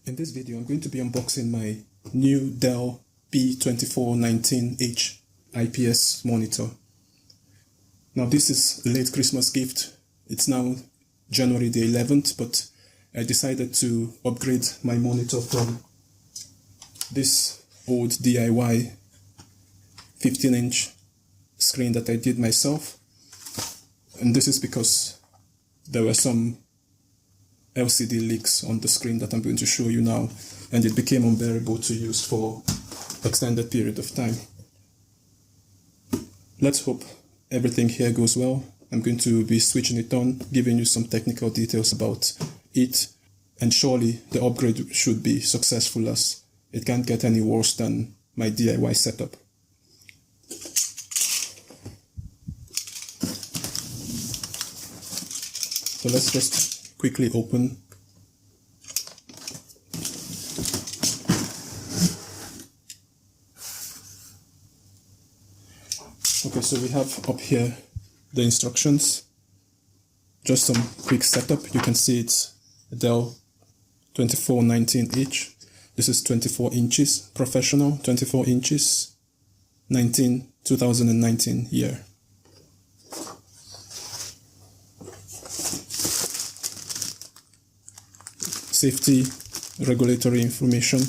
In this video, I'm going to be unboxing my new Dell P2419H IPS monitor. Now this is a late Christmas gift. It's now January the 11th, but I decided to upgrade my monitor from this old DIY 15-inch screen that I did myself. And this is because there were some LCD leaks on the screen that I'm going to show you now, and it became unbearable to use for extended period of time. Let's hope everything here goes well. I'm going to be switching it on, giving you some technical details about it, and surely the upgrade should be successful, as it can't get any worse than my DIY setup. So let's just quickly open. Okay, so we have up here the instructions. Just some quick setup. You can see it's a Dell 2419H. This is 24 inches, professional, 24 inches, 2019 year. Safety regulatory information.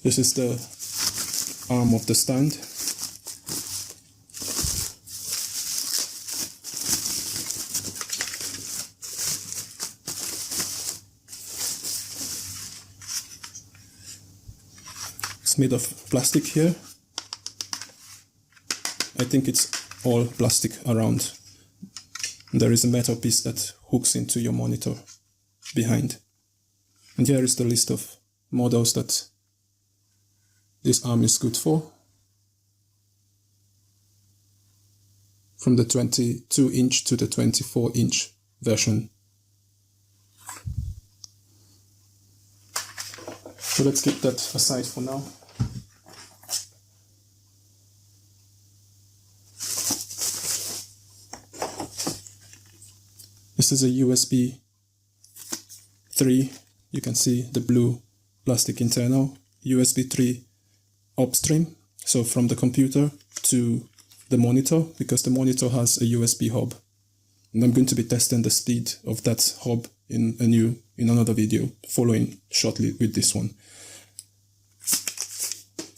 This is the arm of the stand. It's made of plastic here. I think it's all plastic around. There is a metal piece that hooks into your monitor behind. And here is the list of models that this arm is good for. From the 22-inch to the 24-inch version. So let's keep that aside for now. This is a USB 3, you can see the blue plastic internal, USB 3 upstream, so from the computer to the monitor, because the monitor has a USB hub. And I'm going to be testing the speed of that hub in another video, following shortly with this one.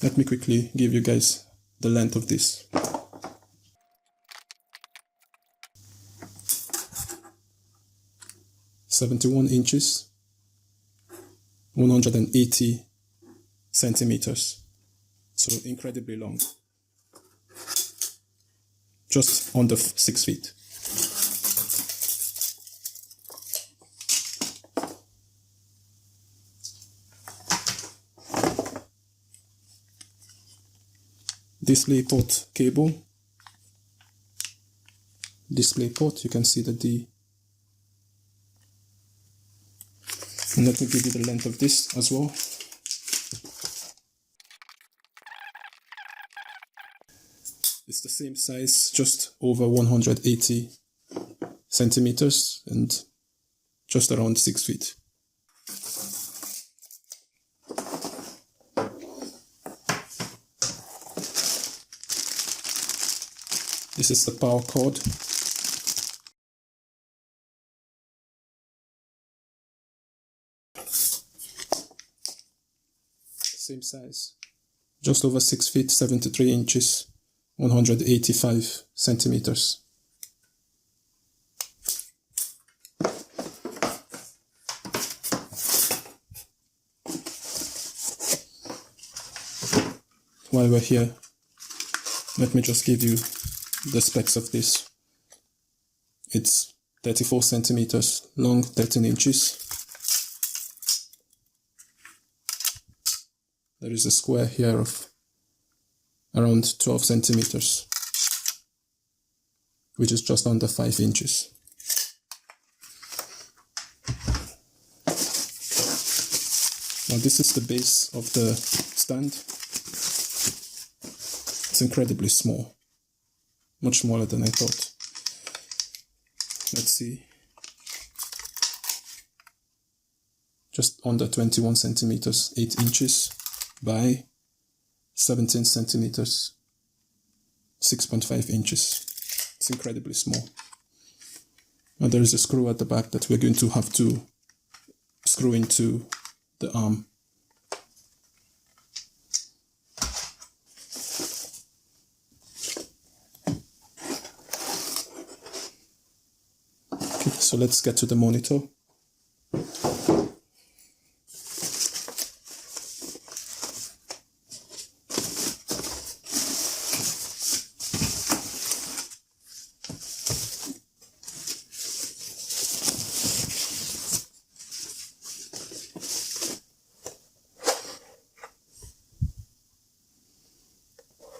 Let me quickly give you guys the length of this. .71 inches, 180 centimeters, so incredibly long, just under 6 feet. Display port cable, display port, you can see the D. And let me give you the length of this as well. It's the same size, just over 180 centimeters and just around 6 feet. This is the power cord. Same size, just over 6 feet, 73 inches, 185 centimeters. While we're here, let me just give you the specs of this. It's 34 centimeters long, 13 inches. There is a square here of around 12 centimeters, which is just under 5 inches. Now this is the base of the stand. It's incredibly small, much smaller than I thought. Let's see. just under 21 centimeters, 8 inches by 17 centimeters, 6.5 inches. It's incredibly small. And there is a screw at the back that we're going to have to screw into the arm. Okay, so let's get to the monitor.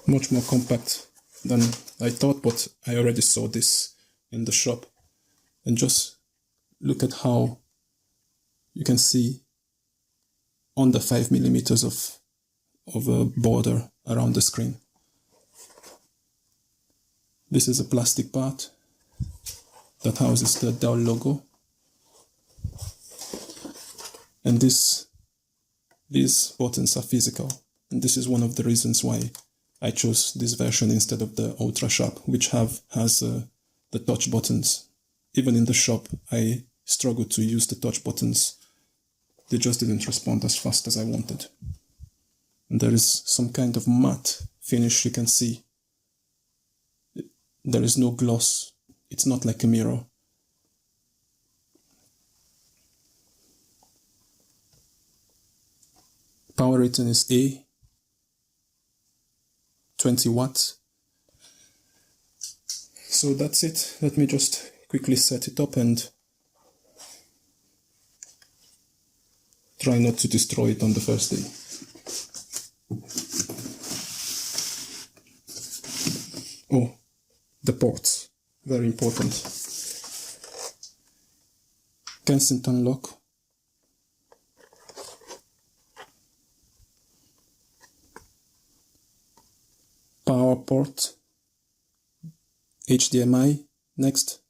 Much more compact than I thought, but I already saw this in the shop. And just look at how you can see under 5 millimeters of a border around the screen. This is a plastic part that houses the Dell logo. And these buttons are physical. And this is one of the reasons why I chose this version instead of the Ultra Sharp, which has the touch buttons. Even in the shop, I struggled to use the touch buttons. They just didn't respond as fast as I wanted. And there is some kind of matte finish you can see. There is no gloss. It's not like a mirror. Power rating is A. 20 watts. So that's it. Let me just quickly set it up and try not to destroy it on the first day. Oh, the ports. Very important. Kensington lock. Power port, HDMI, next,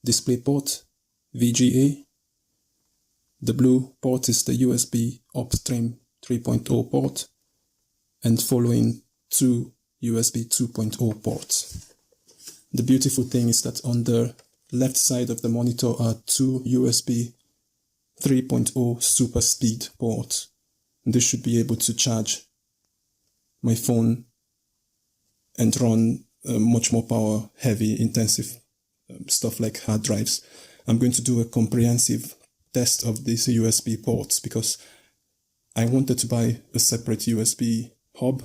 display port, VGA. The blue port is the USB upstream 3.0 port, and following 2 USB 2.0 ports. The beautiful thing is that on the left side of the monitor are 2 USB 3.0 super speed ports. And this should be able to charge my phone and run much more power heavy intensive stuff like hard drives. I'm going to do a comprehensive test of these USB ports because I wanted to buy a separate USB hub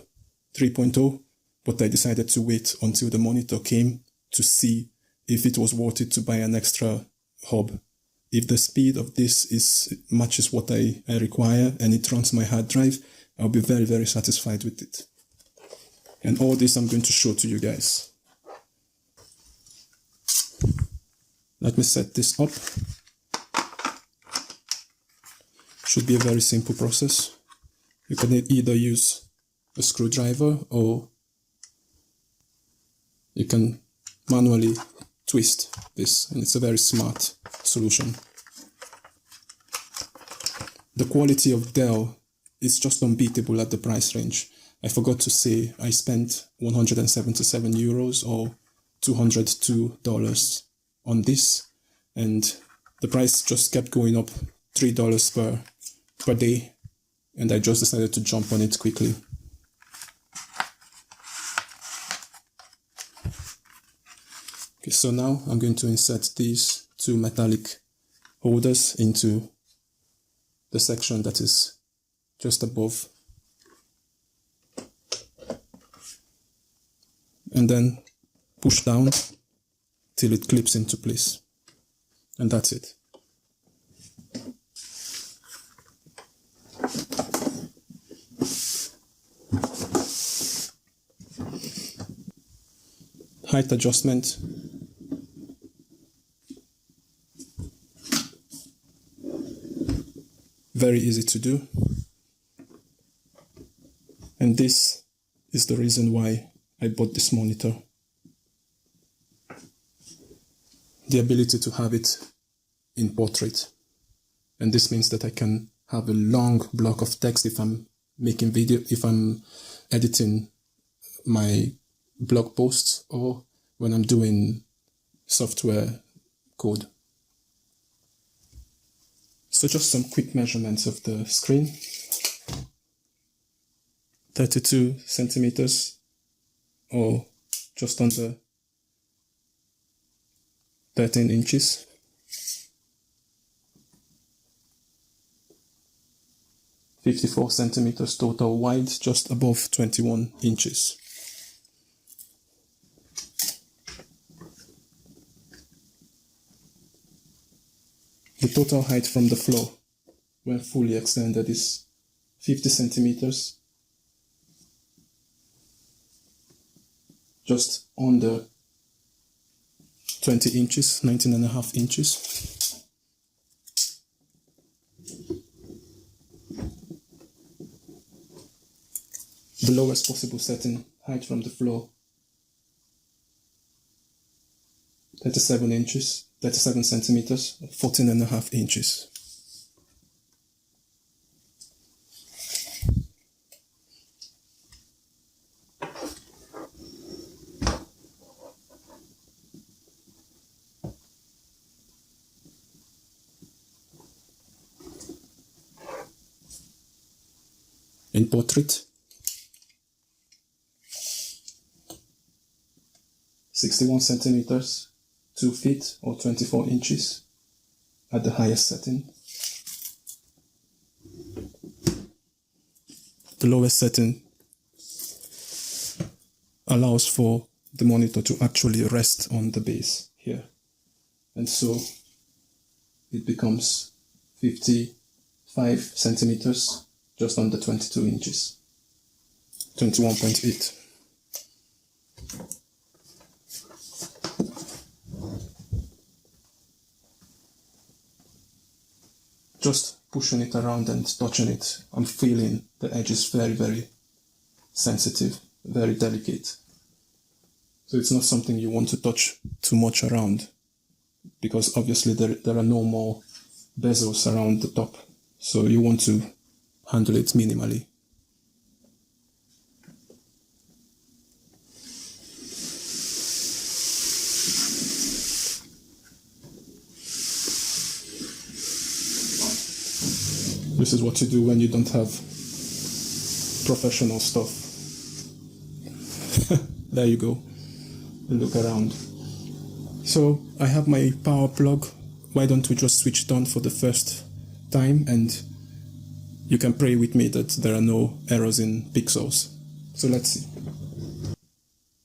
3.0, but I decided to wait until the monitor came to see if it was worth it to buy an extra hub. If the speed of this matches what I require and it runs my hard drive, I'll be very, very satisfied with it. And all this I'm going to show to you guys. Let me set this up. Should be a very simple process. You can either use a screwdriver or you can manually twist this, and it's a very smart solution. The quality of Dell is just unbeatable at the price range. I forgot to say I spent 177 euros or $202 on this, and the price just kept going up $3 per day, and I just decided to jump on it quickly. Okay, so now I'm going to insert these 2 metallic holders into the section that is just above, and then push down till it clips into place, and that's it. Height adjustment. Very easy to do. And this is the reason why I bought this monitor. The ability to have it in portrait. And this means that I can have a long block of text if I'm making video, if I'm editing my blog posts, or when I'm doing software code. So just some quick measurements of the screen. 32 centimeters, or just under 13 inches. .54 centimeters total wide, just above 21 inches. The total height from the floor, when fully extended, is 50 centimeters, just under 20 inches, 19.5 inches. The lowest possible setting height from the floor, 37 inches, 37 centimeters, 14.5 inches. In portrait, 61 centimeters, 2 feet or 24 inches at the highest setting. The lowest setting allows for the monitor to actually rest on the base here. And so it becomes 55 centimeters, just under 22 inches, 21.8. Just pushing it around and touching it, I'm feeling the edge is very, very sensitive, very delicate. So it's not something you want to touch too much around, because obviously there are no more bezels around the top. So you want to handle it minimally. This is what you do when you don't have professional stuff. There you go. Look around. So I have my power plug. Why don't we just switch it on for the first time, and you can pray with me that there are no errors in pixels. So let's see.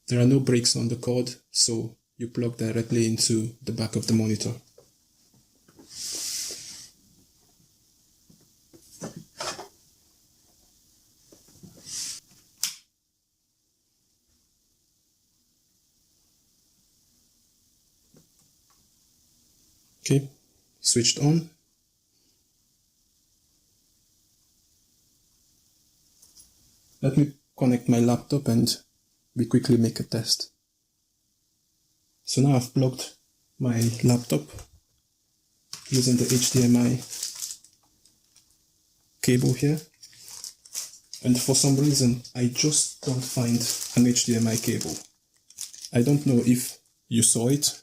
There are no breaks on the cord, so you plug directly into the back of the monitor. Okay, switched on. Let me connect my laptop and we quickly make a test. So now I've plugged my laptop using the HDMI cable here. And for some reason, I just don't find an HDMI cable. I don't know if you saw it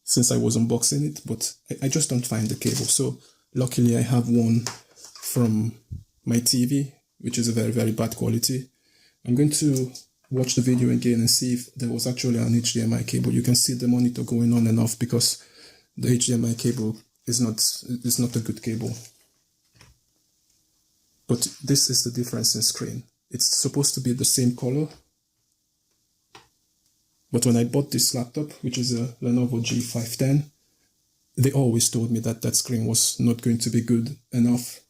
since I was unboxing it, but I just don't find the cable. So luckily I have one from my TV, which is a very, very bad quality. I'm going to watch the video again and see if there was actually an HDMI cable. You can see the monitor going on and off because the HDMI cable is not a good cable. But this is the difference in screen. It's supposed to be the same color. But when I bought this laptop, which is a Lenovo G510, they always told me that that screen was not going to be good enough.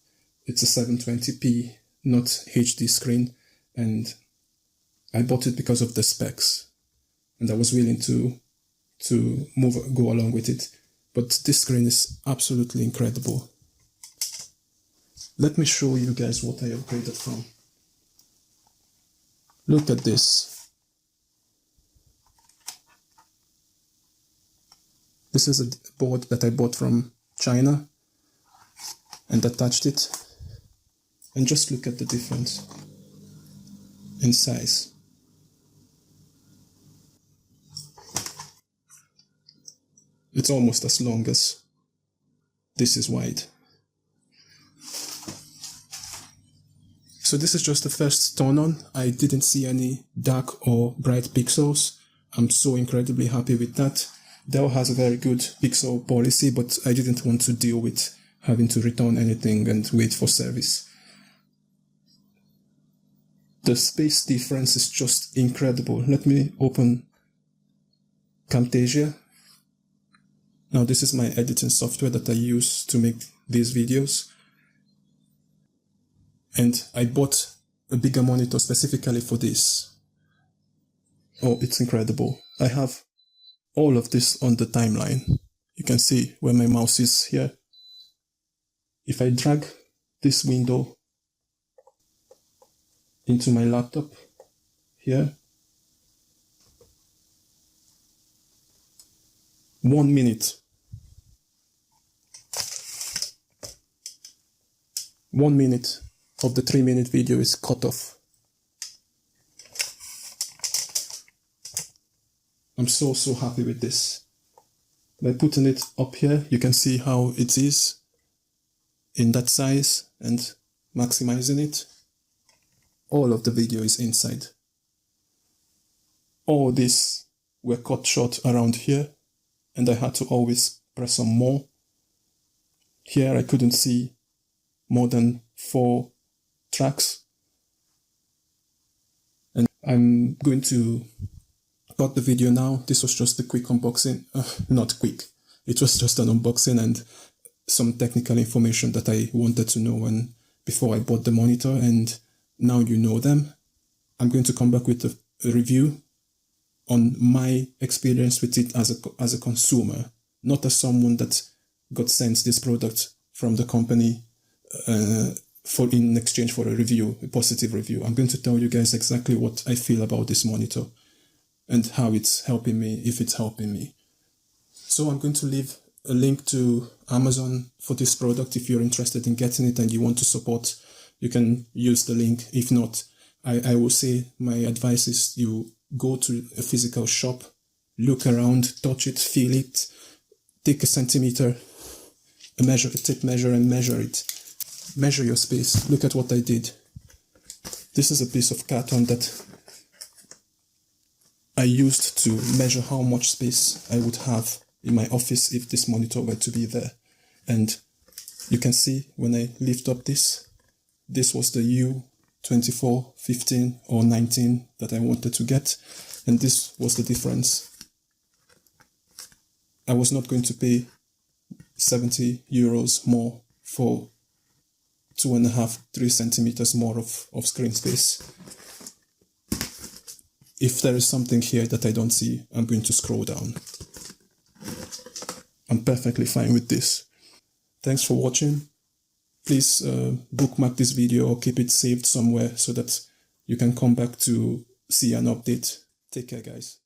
It's a 720p, not HD screen, and I bought it because of the specs, and I was willing to go along with it. But this screen is absolutely incredible. Let me show you guys what I upgraded from. Look at this. This is a board that I bought from China. and attached it, and just look at the difference in size. It's almost as long as this is wide. So this is just the first turn on. I didn't see any dark or bright pixels. I'm so incredibly happy with that. Dell has a very good pixel policy, but I didn't want to deal with having to return anything and wait for service. The space difference is just incredible. Let me open Camtasia. Now this is my editing software that I use to make these videos. And I bought a bigger monitor specifically for this. Oh, it's incredible. I have all of this on the timeline. You can see where my mouse is here. If I drag this window into my laptop here, 1 minute. 1 minute of the 3-minute video is cut off. I'm so happy with this. By putting it up here, you can see how it is in that size and maximizing it. All of the video is inside. All these were cut short around here, and I had to always press on more. Here I couldn't see more than 4 tracks. And I'm going to cut the video now. This was just a quick unboxing. Not quick. It was just an unboxing and some technical information that I wanted to know before I bought the monitor, and now you know them. I'm going to come back with a review on my experience with it as a consumer, not as someone that got sent this product from the company in exchange for a review, a positive review. I'm going to tell you guys exactly what I feel about this monitor and how it's helping me, if it's helping me. So I'm going to leave a link to Amazon for this product. If you're interested in getting it and you want to support, you can use the link. If not, I will say my advice is you go to a physical shop, look around, touch it, feel it, take a centimeter, a tape measure and measure it. Measure your space. Look at what I did. This is a piece of carton that I used to measure how much space I would have in my office if this monitor were to be there. And you can see when I lift up this was the U2415 or 19 that I wanted to get, and this was the difference. I was not going to pay 70 euros more for 2.5-3 centimeters more of screen space. If there is something here that I don't see, I'm going to scroll down. I'm perfectly fine with this. Thanks for watching. Please bookmark this video or keep it saved somewhere so that you can come back to see an update. Take care, guys.